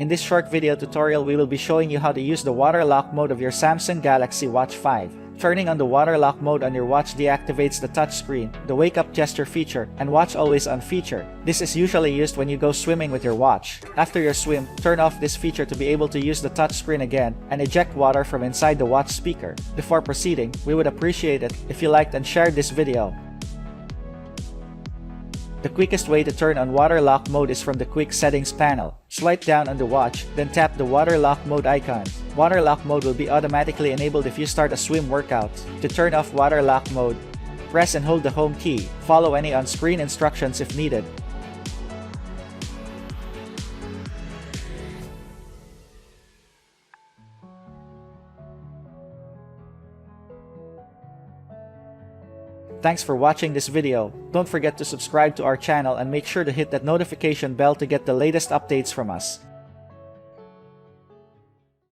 In this short video tutorial, we will be showing you how to use the water lock mode of your Samsung Galaxy Watch 5. Turning on the water lock mode on your watch deactivates the touchscreen, the wake up gesture feature, and watch always on feature. This is usually used when you go swimming with your watch. After your swim, turn off this feature to be able to use the touchscreen again and eject water from inside the watch speaker. Before proceeding, we would appreciate it if you liked and shared this video. The quickest way to turn on water lock mode is from the quick settings panel. Swipe down on the watch, then tap the water lock mode icon. Water lock mode will be automatically enabled if you start a swim workout. To turn off water lock mode, press and hold the home key. Follow any on-screen instructions if needed. Thanks for watching this video. Don't forget to subscribe to our channel and make sure to hit that notification bell to get the latest updates from us.